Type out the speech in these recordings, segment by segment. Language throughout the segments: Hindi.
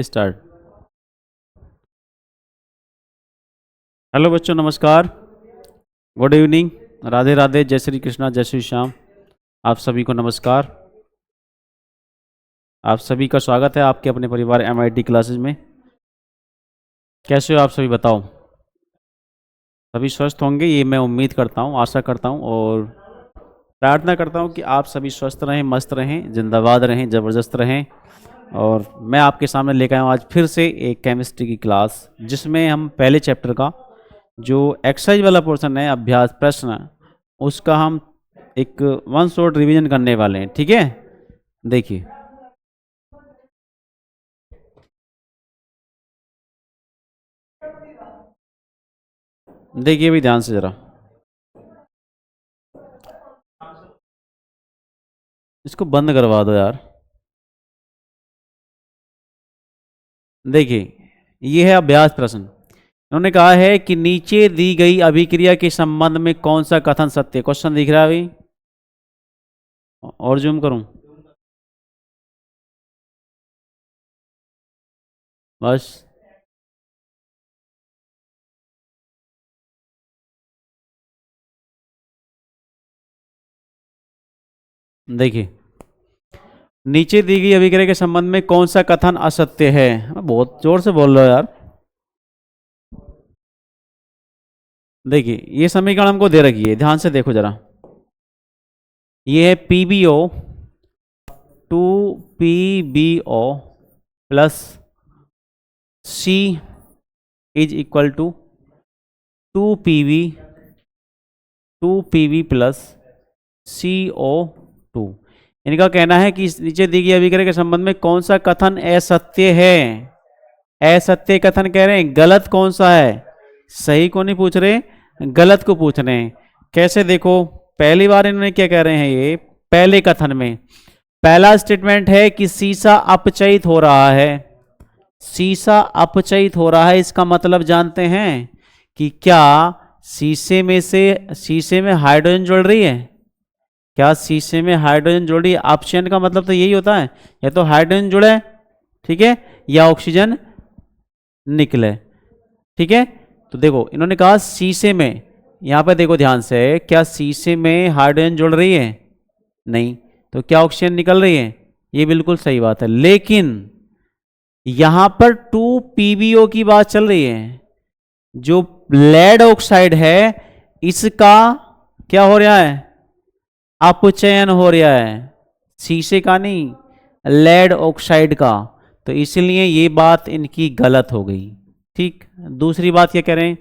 स्टार्ट। हेलो बच्चों, नमस्कार, गुड इवनिंग, राधे राधे, जय श्री कृष्णा, जय श्री श्याम। आप सभी को नमस्कार। आप सभी का स्वागत है आपके अपने परिवार MIT क्लासेस में। कैसे हो आप सभी, बताओ। सभी स्वस्थ होंगे, ये मैं उम्मीद करता हूँ, आशा करता हूँ और प्रार्थना करता हूँ कि आप सभी स्वस्थ रहें, मस्त रहें, जिंदाबाद रहें, ज़बरदस्त रहें। और मैं आपके सामने लेकर आया हूँ आज फिर से एक केमिस्ट्री की क्लास, जिसमें हम पहले चैप्टर का जो एक्सरसाइज वाला पोर्शन है, अभ्यास प्रश्न, उसका हम एक वन शॉट रिवीजन करने वाले हैं। ठीक है, देखिए देखिए भी ध्यान से जरा, इसको बंद करवा दो यार। देखिए, ये है अभ्यास प्रश्न। उन्होंने कहा है कि नीचे दी गई अभिक्रिया के संबंध में कौन सा कथन सत्य है। क्वेश्चन दिख रहा है अभी, और जूम करूं बस। देखिए, नीचे दी गई अभिक्रिया के संबंध में कौन सा कथन असत्य है। बहुत जोर से बोल रहे हो यार। देखिए, ये समीकरण हमको दे रखी है, ध्यान से देखो जरा। ये है PbO 2PbO plus C is equal to 2Pb plus CO2। इनका कहना है कि नीचे दी गई अभिक्रिया के संबंध में कौन सा कथन असत्य है। असत्य कथन कह रहे हैं, गलत कौन सा है, सही को नहीं पूछ रहे, गलत को पूछ रहे हैं। कैसे, देखो पहली बार इन्होंने क्या कह रहे हैं, ये पहले कथन में पहला स्टेटमेंट है कि शीशा अपचयित हो रहा है। शीशा अपचयित हो रहा है, इसका मतलब जानते हैं कि क्या शीशे में हाइड्रोजन जुड़ रही है। क्या शीशे में हाइड्रोजन जुड़ रही है। अपचयन का मतलब तो यही होता है, या तो हाइड्रोजन जुड़े, ठीक है, या ऑक्सीजन निकले। ठीक है, तो देखो इन्होंने कहा शीशे में, यहां पर देखो ध्यान से, क्या शीशे में हाइड्रोजन जुड़ रही है, नहीं, तो क्या ऑक्सीजन निकल रही है, ये बिल्कुल सही बात है। लेकिन यहां पर 2PbO की बात चल रही है। जो लेड ऑक्साइड है, इसका क्या हो रहा है, अपचयन हो रहा है, शीशे का नहीं, लेड ऑक्साइड का। तो इसलिए ये बात इनकी गलत हो गई। ठीक, दूसरी बात क्या कह रहे हैं,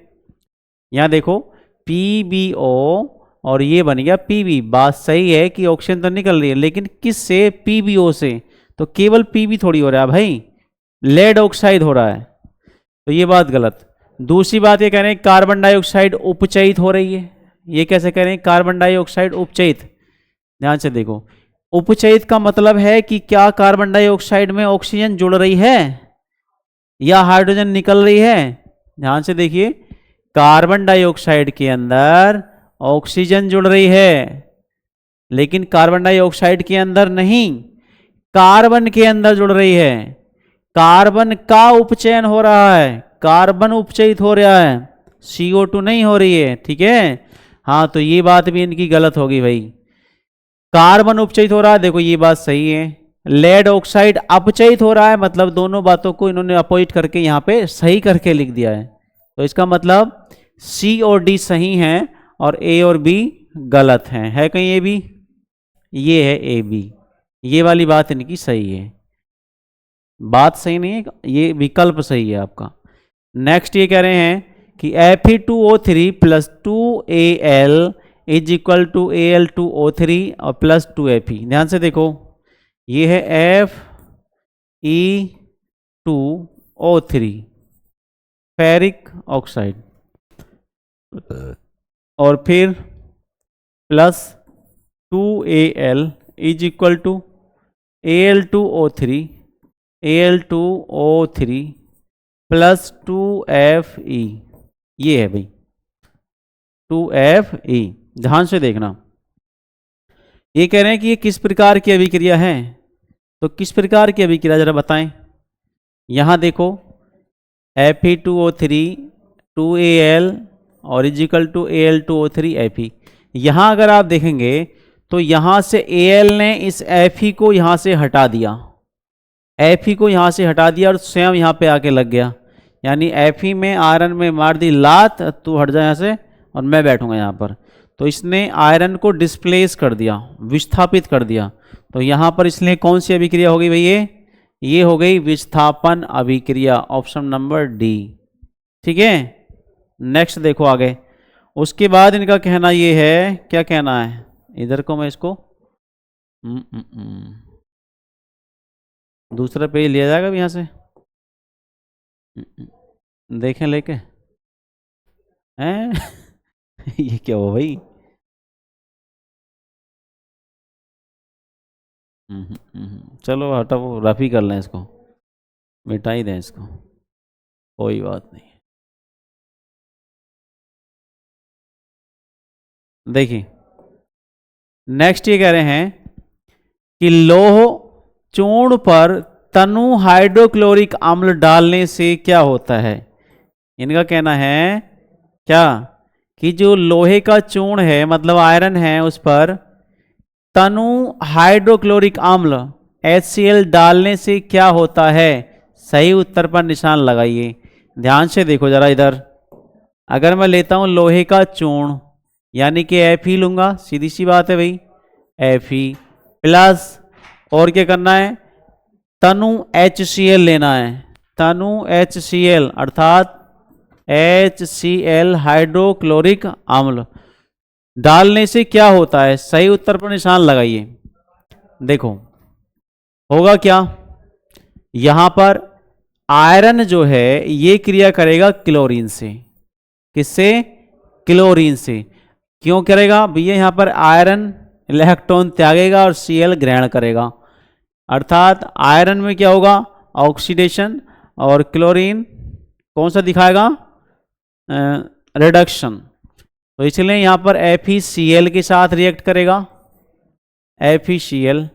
यहां देखो PbO और ये बन गया Pb। बात सही है कि ऑक्सीजन तो निकल रही है, लेकिन किस से, PbO से। तो केवल Pb थोड़ी हो रहा है भाई, लेड ऑक्साइड हो रहा है, तो ये बात गलत। दूसरी बात ये कह रहे हैं कार्बन डाइऑक्साइड उपचयित हो रही है। ये कैसे कह रहे हैं, कार्बन डाइऑक्साइड उपचयित। ध्यान से देखो, उपचयित का मतलब है कि क्या कार्बन डाइऑक्साइड में ऑक्सीजन जुड़ रही है या हाइड्रोजन निकल रही है। ध्यान से देखिए, कार्बन डाइऑक्साइड के अंदर ऑक्सीजन जुड़ रही है, लेकिन कार्बन डाइऑक्साइड के अंदर नहीं, कार्बन के अंदर जुड़ रही है। कार्बन का उपचयन हो रहा है, कार्बन उपचयित हो रहा है, CO2 नहीं हो रही है। ठीक है, हाँ, तो ये बात भी इनकी गलत होगी भाई। कार्बन उपचयित हो रहा है, देखो ये बात सही है। लेड ऑक्साइड अपचयित हो रहा है, मतलब दोनों बातों को इन्होंने अपोजिट करके यहाँ पे सही करके लिख दिया है। तो इसका मतलब C और D सही हैं और A और B गलत हैं। है कहीं A B, ये है AB, ये वाली बात इनकी सही है। बात सही नहीं है, ये विकल्प सही है आपका। नेक्स्ट ये कह रहे हैं कि Fe2O3 plus 2Al is equal to Al2O3 और प्लस 2Fe। ध्यान से देखो, ये है Fe2O3 फेरिक ऑक्साइड, और फिर plus 2Al is equal to Al2O3 plus 2Fe। ये है भाई 2Fe। ध्यान से देखना, ये कह रहे हैं कि ये किस प्रकार की अभिक्रिया है। तो किस प्रकार की अभिक्रिया, जरा बताएं। यहाँ देखो Fe2O3 2Al और इजिकल टू Al2O3 Fe। यहाँ अगर आप देखेंगे तो यहाँ से Al ने इस Fe को यहाँ से हटा दिया, Fe को यहाँ से हटा दिया और स्वयं यहाँ पे आके लग गया, यानी Fe में आयरन में मार दी लात, तू हट जा यहाँ से और मैं बैठूंगा यहाँ पर। तो इसने आयरन को डिस्प्लेस कर दिया, विस्थापित कर दिया। तो यहाँ पर इसलिए कौन सी अभिक्रिया हो गई भाई? ये हो गई विस्थापन अभिक्रिया, ऑप्शन नंबर डी। ठीक है, नेक्स्ट देखो आगे। उसके बाद इनका कहना ये है, क्या कहना है, इधर को मैं इसको दूसरा पेज लिया जाएगा यहाँ से, देखें लेके हैं ये क्या हो भाई? चलो हटाओ, रफ ही कर लें इसको, मिटा ही दें इसको, कोई बात नहीं। देखिए नेक्स्ट ये कह रहे हैं कि लौह चूर्ण पर तनु हाइड्रोक्लोरिक अम्ल डालने से क्या होता है। इनका कहना है क्या कि जो लोहे का चूर्ण है, मतलब आयरन है, उस पर तनु हाइड्रोक्लोरिक अम्ल HCl डालने से क्या होता है। सही उत्तर पर निशान लगाइए। ध्यान से देखो जरा इधर, अगर मैं लेता हूं लोहे का चूर्ण यानी कि Fe लूंगा, सीधी सी बात है भाई, Fe प्लस और क्या करना है, तनु HCl लेना है, तनु HCl अर्थात HCl हाइड्रोक्लोरिक अम्ल डालने से क्या होता है। सही उत्तर पर निशान लगाइए। देखो होगा क्या, यहां पर आयरन जो है ये क्रिया करेगा क्लोरीन से। किससे? क्लोरीन से। क्यों करेगा भैया? यहां पर आयरन इलेक्ट्रॉन त्यागेगा और Cl ग्रहण करेगा, अर्थात आयरन में क्या होगा, ऑक्सीडेशन, और क्लोरीन कौन सा दिखाएगा, रिडक्शन। तो इसलिए यहाँ पर FeCl के साथ रिएक्ट करेगा, FeCl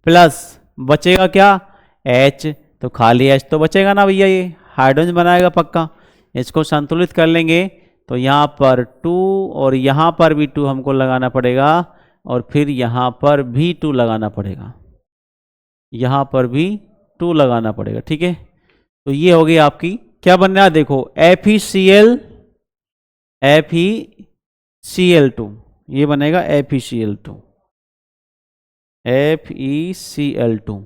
प्लस बचेगा क्या, H, तो खाली H तो बचेगा ना भैया, ये हाइड्रोजन बनाएगा पक्का। इसको संतुलित कर लेंगे तो यहाँ पर 2 और यहाँ पर भी 2 हमको लगाना पड़ेगा, और फिर यहाँ पर भी 2 लगाना पड़ेगा, यहाँ पर भी 2 लगाना पड़ेगा। ठीक है, तो ये हो गई आपकी, क्या बनना है देखो, FeCl2, ये बनेगा FeCl2, FeCl2।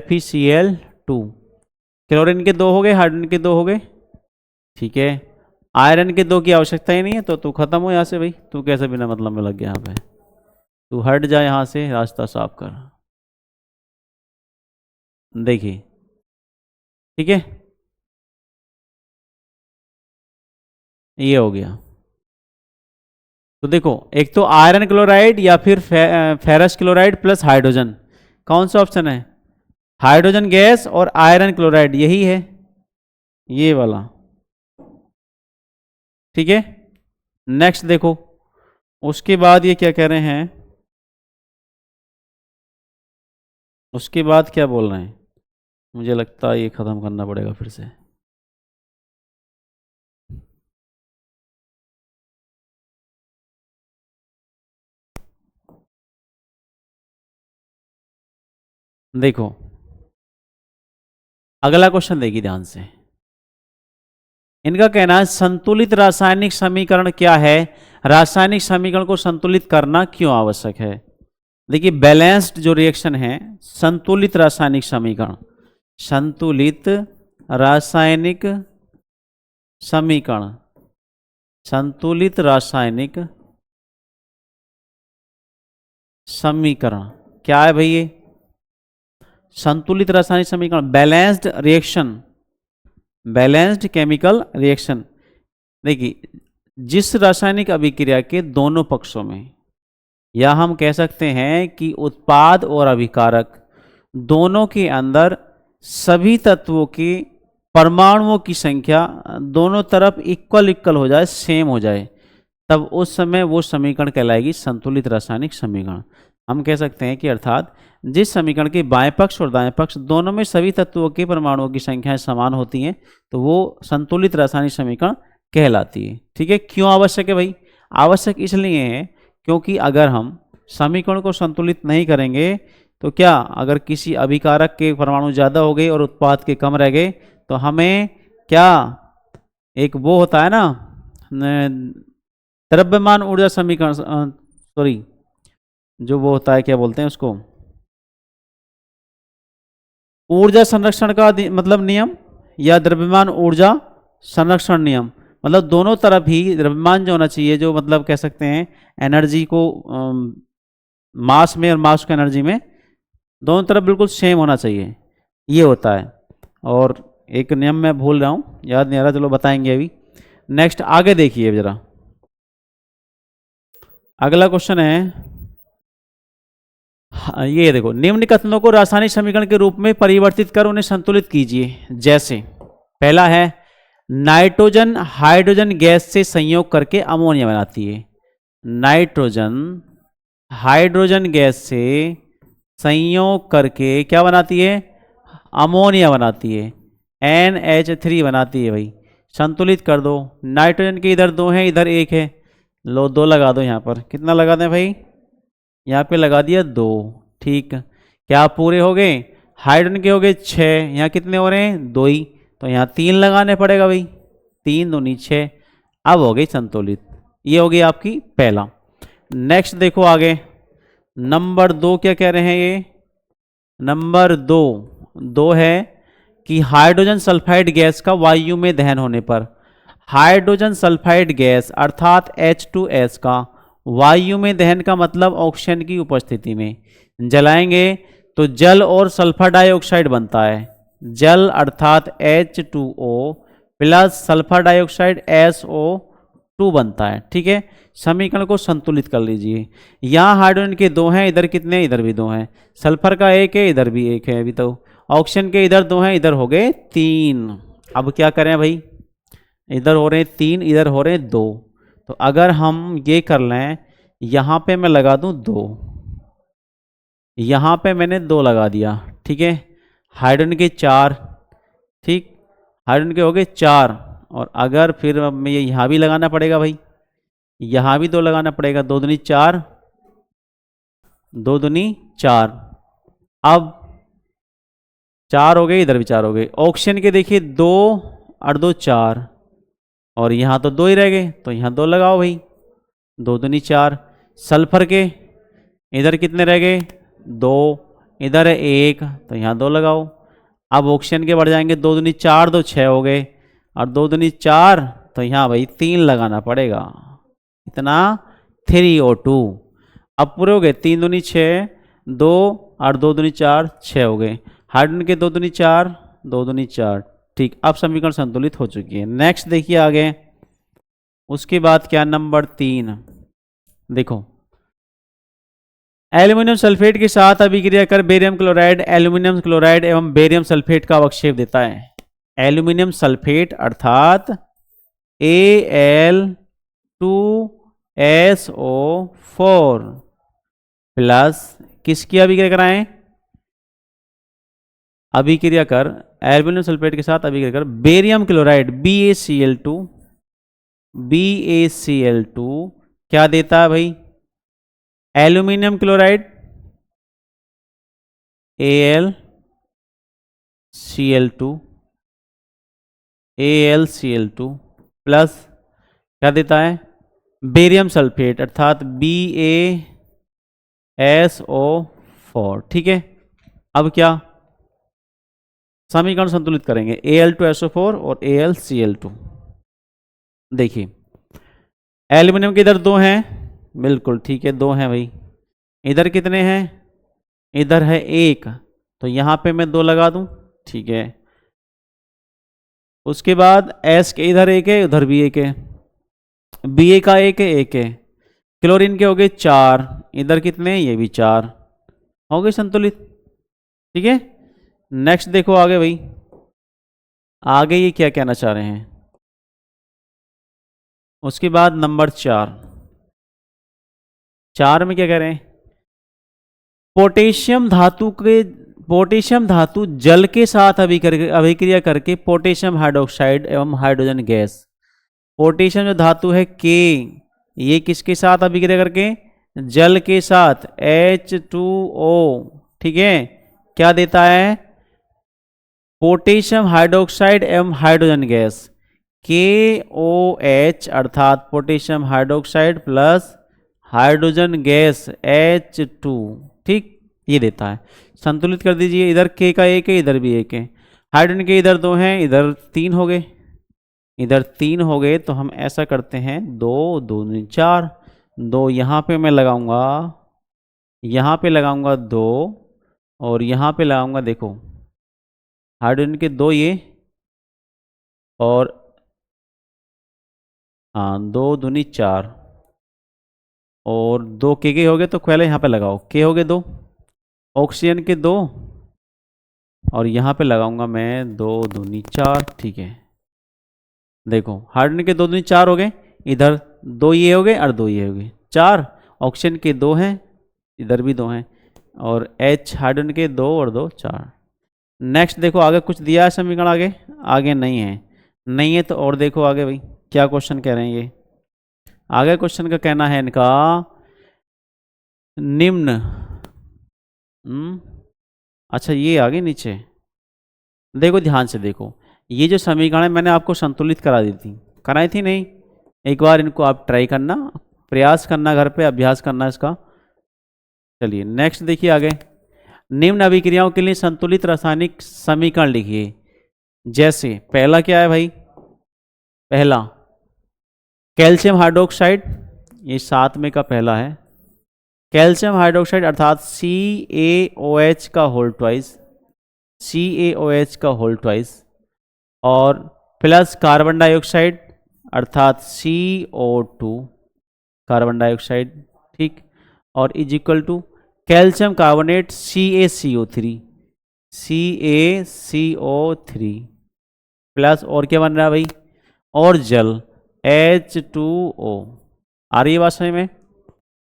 FeCl2, क्लोरीन के 2 हो गए, हाइड्रोजन के 2 हो गए। ठीक है, आयरन के 2 की आवश्यकता ही नहीं है, तो तू खत्म हो यहाँ से भाई, तू कैसे बिना मतलब में लग गया यहाँ पे, तू हट जा यहाँ से, रास्ता साफ कर। देखिए ठीक है, ये हो गया। तो देखो एक तो आयरन क्लोराइड या फिर फेरस क्लोराइड प्लस हाइड्रोजन, कौन सा ऑप्शन है, हाइड्रोजन गैस और आयरन क्लोराइड, यही है ये वाला। ठीक है, नेक्स्ट देखो, उसके बाद ये क्या कह रहे हैं, उसके बाद क्या बोल रहे हैं, मुझे लगता है ये खत्म करना पड़ेगा फिर से। देखो अगला क्वेश्चन देखिए ध्यान से, इनका कहना है संतुलित रासायनिक समीकरण क्या है, रासायनिक समीकरण को संतुलित करना क्यों आवश्यक है। देखिए बैलेंस्ड जो रिएक्शन है, संतुलित रासायनिक समीकरण, संतुलित रासायनिक समीकरण, संतुलित रासायनिक समीकरण क्या है भाई, ये संतुलित रासायनिक समीकरण, balanced reaction, balanced chemical reaction. देखिए जिस रासायनिक अभिक्रिया के दोनों पक्षों में, या हम कह सकते हैं कि उत्पाद और अभिकारक दोनों के अंदर सभी तत्वों के परमाणुओं की संख्या दोनों तरफ इक्वल हो जाए, सेम हो जाए, तब उस समय वो समीकरण कहलाएगी संतुलित रासायनिक समीकरण। हम कह सकते हैं कि अर्थात जिस समीकरण के बाएं पक्ष और दाएं पक्ष दोनों में सभी तत्वों के परमाणुओं की संख्याएं समान होती हैं तो वो संतुलित रासायनिक समीकरण कहलाती है। ठीक है, क्यों आवश्यक है भाई? आवश्यक इसलिए है क्योंकि अगर हम समीकरण को संतुलित नहीं करेंगे तो क्या, अगर किसी अभिकारक के परमाणु ज़्यादा हो गए और उत्पाद के कम रह गए तो हमें क्या, एक वो होता है ना द्रव्यमान ऊर्जा समीकरण, सॉरी जो वो होता है क्या बोलते हैं उसको, ऊर्जा संरक्षण का मतलब नियम या द्रव्यमान ऊर्जा संरक्षण नियम, मतलब दोनों तरफ ही द्रव्यमान जो होना चाहिए, जो मतलब कह सकते हैं एनर्जी को मास में और मास को एनर्जी में, दोनों तरफ बिल्कुल सेम होना चाहिए, ये होता है। और एक नियम मैं भूल रहा हूँ, याद नहीं आ रहा, चलो बताएंगे अभी। नेक्स्ट आगे देखिए जरा, अगला क्वेश्चन है, ये देखो, निम्न कथनों को रासायनिक समीकरण के रूप में परिवर्तित कर उन्हें संतुलित कीजिए। जैसे पहला है, नाइट्रोजन हाइड्रोजन गैस से संयोग करके अमोनिया बनाती है। नाइट्रोजन हाइड्रोजन गैस से संयोग करके क्या बनाती है? अमोनिया बनाती है, NH3 बनाती है। भाई संतुलित कर दो, नाइट्रोजन के इधर 2 हैं, इधर 1 है, लो 2 लगा दो यहाँ पर। कितना लगा दें भाई? यहाँ पे लगा दिया 2। ठीक, क्या पूरे हो गए? हाइड्रोजन के हो गए 6, यहाँ कितने हो रहे हैं? 2 ही, तो यहाँ 3 लगाने पड़ेगा भाई, 3 दूनी 6, अब हो गई संतुलित। ये हो गई आपकी पहला। नेक्स्ट देखो आगे, नंबर 2 क्या कह रहे हैं ये? नंबर 2 है कि हाइड्रोजन सल्फाइड गैस का वायु में दहन होने पर, हाइड्रोजन सल्फाइड गैस अर्थात H2S का वायु में दहन का मतलब ऑक्सीजन की उपस्थिति में जलाएंगे तो जल और सल्फर डाइऑक्साइड बनता है। जल अर्थात H2O plus sulphur dioxide SO2 बनता है। ठीक है, समीकरण को संतुलित कर लीजिए। यहाँ हाइड्रोजन के 2 हैं, इधर कितने हैं? इधर भी 2 हैं। सल्फर का 1 है, इधर भी 1 है। अभी तो ऑक्सीजन के इधर 2 हैं, इधर हो गए 3। अब क्या करें भाई? इधर हो रहे हैं 3, इधर हो रहे हैं 2, तो अगर हम ये कर लें, यहाँ पे मैं लगा दूँ 2, यहाँ पे मैंने 2 लगा दिया। ठीक है, हाइड्रोजन के 4, ठीक, हाइड्रोजन के हो गए 4, और अगर फिर अब मैं ये यहाँ भी लगाना पड़ेगा भाई, यहाँ भी 2 लगाना पड़ेगा, 2 दूनी 4, 2 दूनी 4, अब 4 हो गए, इधर भी 4 हो गए। ऑक्सीजन के देखिए 2 और 2 4, और यहाँ तो 2 ही रह गए, तो यहाँ 2 लगाओ भाई, 2 दूनी 4। सल्फर के इधर कितने रह गए? 2, इधर है 1, तो यहाँ 2 लगाओ। अब ऑक्सीजन के बढ़ जाएंगे, 2 दूनी 4, 2 6 हो गए, और 2 दूनी 4, तो यहाँ भाई 3 लगाना पड़ेगा। इतना 3O2। अब पूरे हो गए, 3 दूनी 6, 2 और 2 दूनी 4, 6 हो गए। हाइड्रोजन के 2 दूनी 4, 2 दूनी 4। ठीक, अब समीकरण संतुलित हो चुकी है। नेक्स्ट देखिए आगे, उसके बाद क्या, नंबर 3 देखो, एल्यूमिनियम सल्फेट के साथ अभिक्रिया कर बेरियम क्लोराइड, एल्यूमिनियम क्लोराइड एवं बेरियम सल्फेट का अवक्षेप देता है। एल्यूमिनियम सल्फेट अर्थात Al2SO4 प्लस किसकी अभिक्रिया कराएं? अभिक्रिया कर, एल्यूमिनियम सल्फेट के साथ अभिक्रिया कर बेरियम क्लोराइड BaCl2 क्या देता है भाई? एल्यूमिनियम क्लोराइड AlCl2 प्लस क्या देता है? बेरियम सल्फेट अर्थात BaSO4। ठीक है, अब क्या, समीकरण संतुलित करेंगे, Al2SO4 और AlCl2। देखिए, एल्यूमिनियम के इधर 2 हैं, बिल्कुल ठीक है, 2 हैं भाई। इधर कितने हैं? इधर है 1, तो यहाँ पे मैं 2 लगा दूं। ठीक है, उसके बाद S के इधर 1 है, उधर भी 1 है, Ba का 1 है, 1 है। क्लोरीन के हो गए 4, इधर कितने हैं? ये भी 4 हो गए संतुलित। ठीक है, नेक्स्ट देखो आगे भाई, आगे ये क्या कहना चाह रहे हैं? उसके बाद नंबर 4, 4 में क्या कह रहे हैं? पोटेशियम धातु के पोटेशियम धातु जल के साथ अभिक्रिया करके पोटेशियम हाइड्रोक्साइड एवं हाइड्रोजन गैस। पोटेशियम जो धातु है के, ये किसके साथ अभिक्रिया करके? जल के साथ H2O, ठीक है, क्या देता है? पोटेशियम हाइड्रोक्साइड एवं हाइड्रोजन गैस, KOH अर्थात potassium hydroxide plus hydrogen gas H2, ठीक, ये देता है। संतुलित कर दीजिए, इधर K का 1 है, इधर भी 1 है, हाइड्रोजन के इधर 2 हैं, इधर 3 हो गए, इधर 3 हो गए, तो हम ऐसा करते हैं 2 2 4, 2 यहाँ पे मैं लगाऊंगा, यहाँ पे लगाऊंगा 2, और यहाँ पे लगाऊंगा, देखो हाइड्रोजन के 2 ये, और हाँ 2 दूनी 4, और 2 के हो गए, तो पहले यहाँ पे लगाओ, के हो गए 2, ऑक्सीजन के 2, और यहाँ पे लगाऊंगा मैं 2 दूनी 4, ठीक है। देखो हाइड्रोजन के 2 दूनी 4 हो गए, इधर 2 ये हो गए और 2 ये हो गए, 4, ऑक्सीजन के 2 हैं, इधर भी 2 हैं, और H हाइड्रोजन के 2 और 2 4। नेक्स्ट देखो आगे कुछ दिया है समीकरण, आगे आगे नहीं है, नहीं है तो और देखो आगे भाई क्या क्वेश्चन कह रहे हैं ये। आगे क्वेश्चन का कहना है इनका निम्न, अच्छा ये आगे नीचे देखो, ध्यान से देखो, ये जो समीकरण है मैंने आपको संतुलित कराई थी नहीं? एक बार इनको आप ट्राई करना, प्रयास करना, घर पे अभ्यास करना इसका। चलिए नेक्स्ट देखिए आगे, निम्न अभिक्रियाओं के लिए संतुलित रासायनिक समीकरण लिखिए। जैसे पहला क्या है भाई? पहला कैल्शियम हाइड्रोक्साइड, ये 7 में का पहला है, कैल्शियम हाइड्रोक्साइड अर्थात CaOH का होल ट्वाइस, CaOH का होल ट्वाइस, और प्लस कार्बन डाइऑक्साइड अर्थात CO2 कार्बन डाइऑक्साइड, ठीक, और is equal to calcium carbonate CaCO3 plus, और क्या बन रहा है भाई? और जल H2O। आ रही है बात समझ में?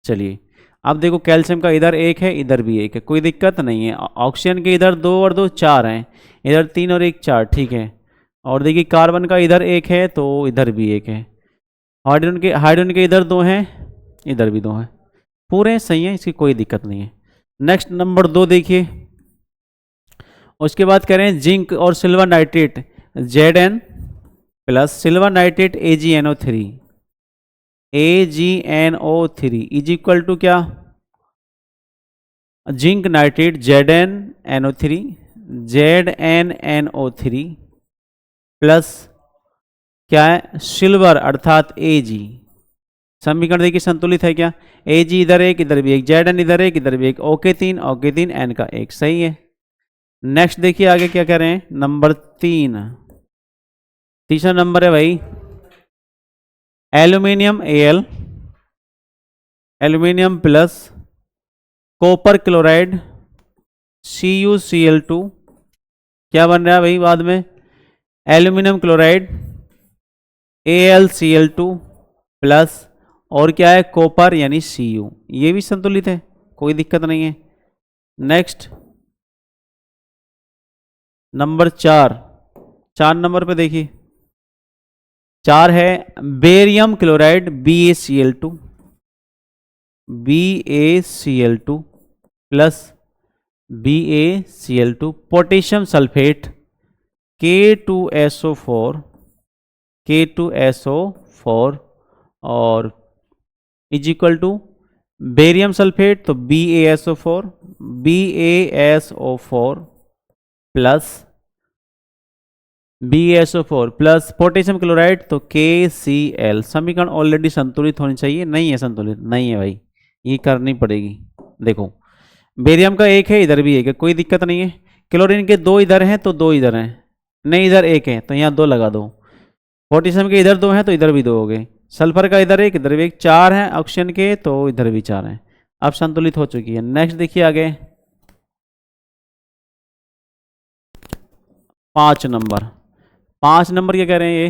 चलिए अब देखो कैल्शियम का इधर 1 है, इधर भी 1 है, कोई दिक्कत नहीं है। ऑक्सीजन के इधर 2 और 2 4 हैं, इधर 3 और 1 4, ठीक है। और देखिए कार्बन का इधर 1 है, तो इधर भी 1 है, हाइड्रोजन के इधर 2 हैं, इधर भी 2 हैं, पूरे सही हैं, इसकी कोई दिक्कत नहीं है। नेक्स्ट नंबर 2 देखिए, उसके बाद कह रहे हैं जिंक और silver nitrate Zn plus silver nitrate AgNO3 is equal to क्या? जिंक नाइट्रेट ZnNO3 प्लस क्या है? सिल्वर अर्थात Ag। समीकरण देखिए संतुलित है क्या? Ag इधर 1 इधर भी 1, Zn इधर 1 इधर भी 1, OK 3 N का 1, सही है। नेक्स्ट देखिए आगे क्या कह रहे हैं, नंबर 3, तीसरा नंबर है भाई aluminium Al, aluminium plus copper chloride CuCl2, क्या बन रहा है भाई बाद में? एल्यूमिनियम क्लोराइड AlCl2 प्लस, और क्या है? कॉपर यानी Cu, ये भी संतुलित है, कोई दिक्कत नहीं है। नेक्स्ट नंबर 4, 4 नंबर पे देखिए, 4 है barium chloride BaCl2 plus BaCl2, potassium sulphate K2SO4 और is equal to barium sulphate तो BaSO4 प्लस पोटेशियम क्लोराइड तो KCl। समीकरण ऑलरेडी संतुलित होनी चाहिए, नहीं है संतुलित, नहीं है भाई, ये करनी पड़ेगी। देखो बेरियम का 1 है, इधर भी 1 है, कोई दिक्कत नहीं है। क्लोरीन के 2 इधर हैं तो 2 इधर हैं, नहीं इधर 1 है तो यहाँ 2 लगा दो। पोटेशियम के इधर 2 हैं तो इधर भी 2 हो गए। सल्फर का इधर 1 इधर भी 1, 4 हैं ऑक्सीजन के तो इधर भी 4 हैं। अब संतुलित हो चुकी है। नेक्स्ट देखिए आगे 5 नंबर क्या कह रहे हैं ये?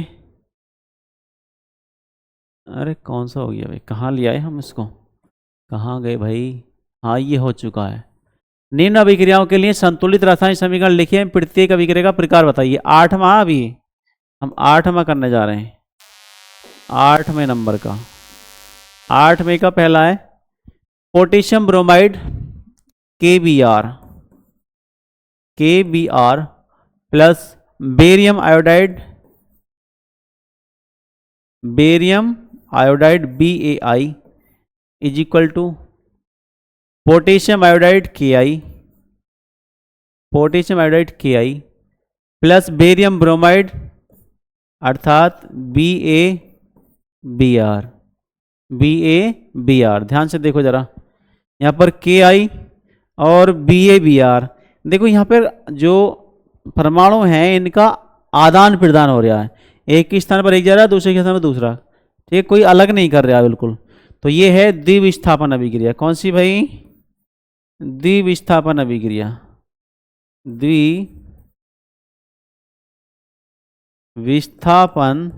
अरे कौन सा हो गया भाई, कहाँ ले आए हम इसको, कहाँ गए भाई। हाँ ये हो चुका है। निम्न अभिक्रियाओं के लिए संतुलित रासायनिक समीकरण लिखिए, प्रत्येक अभिक्रिया का प्रकार बताइए। 8वां, अभी हम 8वां करने जा रहे हैं, 8वें नंबर का। 8वें का पहला है potassium bromide KBr, KBr plus barium iodide, barium iodide BaI is equal to potassium iodide KI, potassium iodide KI plus barium bromide अर्थात BaBr, BaBr। ध्यान से देखो जरा, यहाँ पर KI और BaBr, देखो यहाँ पर जो परमाणु हैं इनका आदान प्रदान हो रहा है, एक के स्थान पर एक जा रहा है, दूसरे के स्थान पर दूसरा, ठीक, कोई अलग नहीं कर रहा बिल्कुल। तो ये है द्विविस्थापन अभिक्रिया। कौन सी भाई, द्विविस्थापन अभिक्रिया, द्विविस्थापन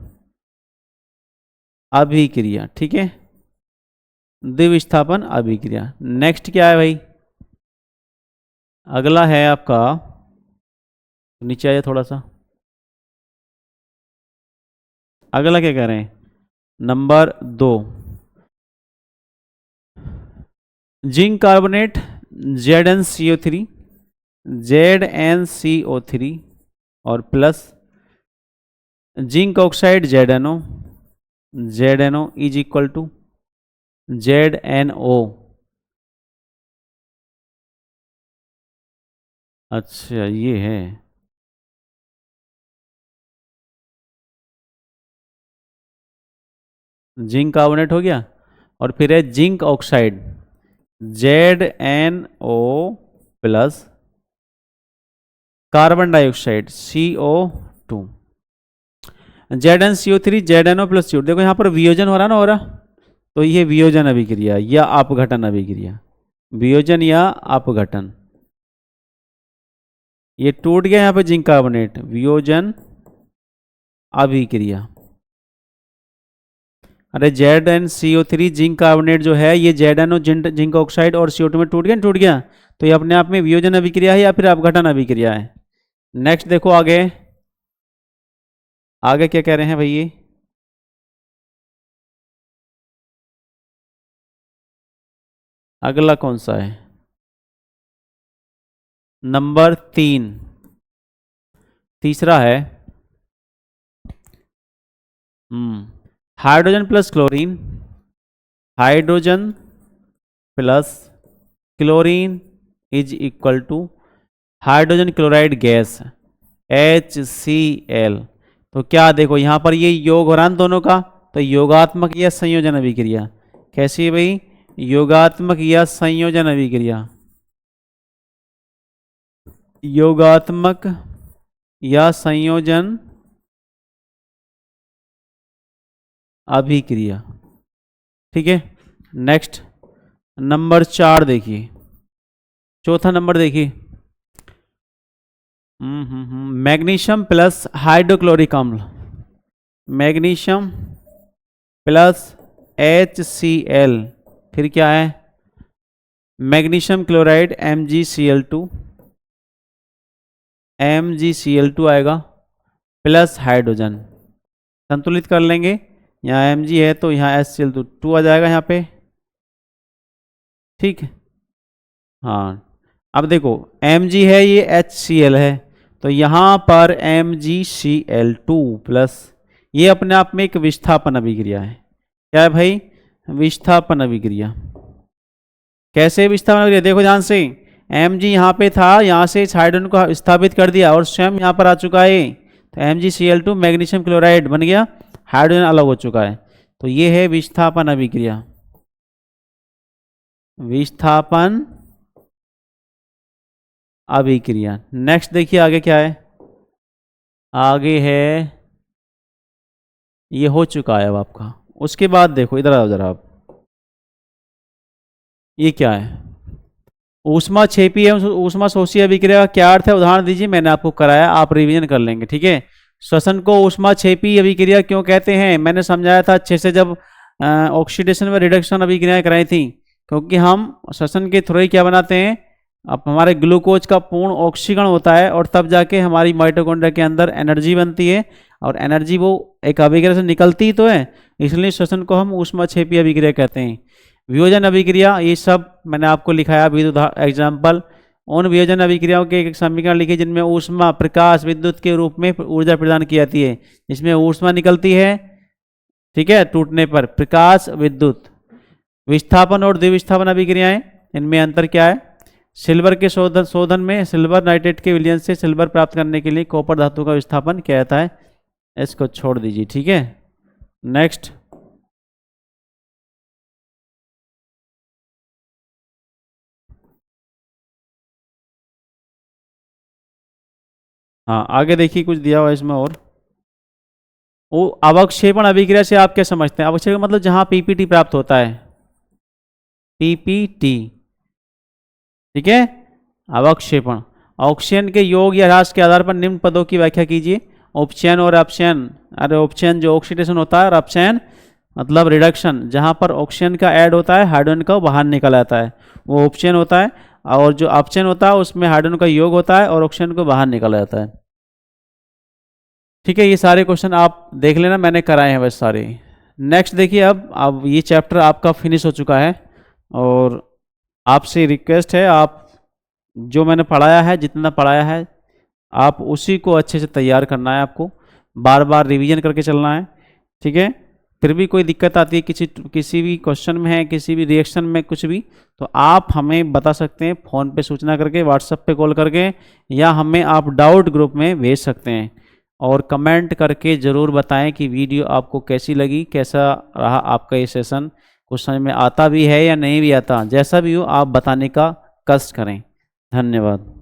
अभिक्रिया, ठीक है, द्विविस्थापन अभिक्रिया। नेक्स्ट क्या है भाई, अगला है आपका, नीचे आइए थोड़ा सा, अगला क्या कह रहे हैं, number 2, zinc carbonate ZnCO3, ZnCO3 और plus zinc oxide ZnO is equal to ZnO। अच्छा ये है, जिंक कार्बोनेट हो गया, और फिर है zinc oxide ZnO plus carbon dioxide CO2, ZnCO3 ZnO plus CO2। देखो यहाँ पर वियोजन हो रहा ना, हो रहा, तो ये वियोजन अभिक्रिया या अपघटन अभिक्रिया, वियोजन या अपघटन। ये टूट गया यहाँ पे जिंक कार्बोनेट, वियोजन अभिक्रिया। अरे ZnCO3 जिंक कार्बोनेट जो है ये ZnO जिंक ऑक्साइड और CO2 में टूट गया, तो ये अपने आप में वियोजन अभिक्रिया है या फिर अपघटन अभिक्रिया है। नेक्स्ट देखो आगे, आगे क्या कह रहे हैं भाई, ये अगला कौन सा है, नंबर 3, तीसरा है hydrogen plus chlorine, hydrogen plus chlorine is equal to hydrogen chloride gas HCl। तो क्या देखो यहाँ पर ये योग हो रहा है दोनों का, तो योगात्मक या संयोजन अभिक्रिया। कैसी है भाई, योगात्मक या संयोजन अभिक्रिया, योगात्मक या संयोजन अभिक्रिया, ठीक है। नेक्स्ट नंबर 4 देखिए, चौथा नंबर देखिए, मैग्नीशियम प्लस हाइड्रोक्लोरिक अम्ल, मैग्नीशियम प्लस HCl, फिर क्या है मैग्नीशियम क्लोराइड MgCl2 आएगा प्लस हाइड्रोजन, संतुलित कर लेंगे, यहाँ Mg है तो यहाँ HCl2 आ जाएगा यहाँ पे, ठीक है। हाँ अब देखो Mg है, ये HCl है, तो यहाँ पर MgCl2 प्लस, ये अपने आप में एक विस्थापन अभिक्रिया है। क्या है भाई, विस्थापन अभिक्रिया। कैसे विस्थापन अभिक्रिया, देखो ध्यान से, Mg यहाँ पे था, यहाँ से इस हाइड्रोजन को विस्थापित कर दिया और स्वयं यहाँ पर आ चुका है, तो MgCl2 मैग्नीशियम क्लोराइड बन गया, हाइड्रोजन अलग हो चुका है, तो ये है विस्थापन अभिक्रिया, विस्थापन अभिक्रिया। नेक्स्ट देखिए आगे क्या है, आगे है, ये हो चुका है अब आपका। उसके बाद देखो इधर आओ जरा आप, ये क्या है, ऊष्मा क्षेपी एवं ऊष्मा शोषी अभिक्रिया का क्या अर्थ है, उदाहरण दीजिए। मैंने आपको कराया, आप रिवीजन कर लेंगे, ठीक है। श्वसन को ऊष्मा क्षेपी अभिक्रिया क्यों कहते हैं, मैंने समझाया था अच्छे से जब ऑक्सीडेशन व रिडक्शन अभिक्रियाएं कराई थी, क्योंकि हम श्वसन के थ्रू ही क्या बनाते हैं, अब हमारे ग्लूकोज का पूर्ण ऑक्सीकरण होता है और तब जाके हमारी माइटोकॉन्ड्रिया के अंदर एनर्जी बनती है, और एनर्जी वो एक अभिक्रिया से निकलती ही तो है, इसलिए श्वसन को हम ऊष्माक्षेपीय अभिक्रिया कहते हैं। वियोजन अभिक्रिया, ये सब मैंने आपको लिखाया अभी एग्जाम्पल। उन वियोजन अभिक्रियाओं के एक समीकरण लिखिए जिनमें ऊष्मा, प्रकाश, विद्युत के रूप में ऊर्जा प्रदान की जाती है, जिसमें ऊष्मा निकलती है, ठीक है, टूटने पर, प्रकाश, विद्युत। विस्थापन और द्विविस्थापन अभिक्रियाएं, इनमें अंतर क्या है? सिल्वर के शोधन में सिल्वर नाइट्रेट के विलयन से सिल्वर प्राप्त करने के लिए कॉपर धातु का विस्थापन किया जाता है। इसको छोड़ दीजिए, ठीक है। नेक्स्ट, हाँ आगे देखिए, कुछ दिया हुआ है इसमें और। वो अवक्षेपण अभिक्रिया से आप क्या समझते हैं? अवक्षेपण मतलब जहां पीपीटी प्राप्त होता है, पीपीटी, ठीक है। अवक्षेपण, ऑक्सीजन के योग या ह्रास के आधार पर निम्न पदों की व्याख्या कीजिए। उपचयन और अपचयन, अरे उपचयन जो ऑक्सीडेशन होता है, और अपचयन मतलब रिडक्शन, जहां पर ऑक्सीजन का ऐड होता है, हाइड्रोजन का बाहर निकल आता है, वो उपचयन होता है। और जो अपचयन होता है उसमें हाइड्रोजन का योग होता है और ऑक्सीजन को बाहर निकल जाता है, ठीक है। ये सारे क्वेश्चन आप देख लेना, मैंने कराए हैं बस सारे। नेक्स्ट देखिए, अब ये चैप्टर आपका फिनिश हो चुका है, और आपसे रिक्वेस्ट है, आप जो मैंने पढ़ाया है, जितना पढ़ाया है, आप उसी को अच्छे से तैयार करना है, आपको बार बार रिवीजन करके चलना है, ठीक है। फिर भी कोई दिक्कत आती है किसी भी क्वेश्चन में है, किसी भी रिएक्शन में, कुछ भी, तो आप हमें बता सकते हैं, फ़ोन पे सूचना करके, व्हाट्सएप पे कॉल करके, या हमें आप डाउट ग्रुप में भेज सकते हैं। और कमेंट करके ज़रूर बताएं कि वीडियो आपको कैसी लगी, कैसा रहा आपका ये सेशन, कुछ समझ में आता भी है या नहीं भी आता, जैसा भी हो आप बताने का कष्ट करें। धन्यवाद।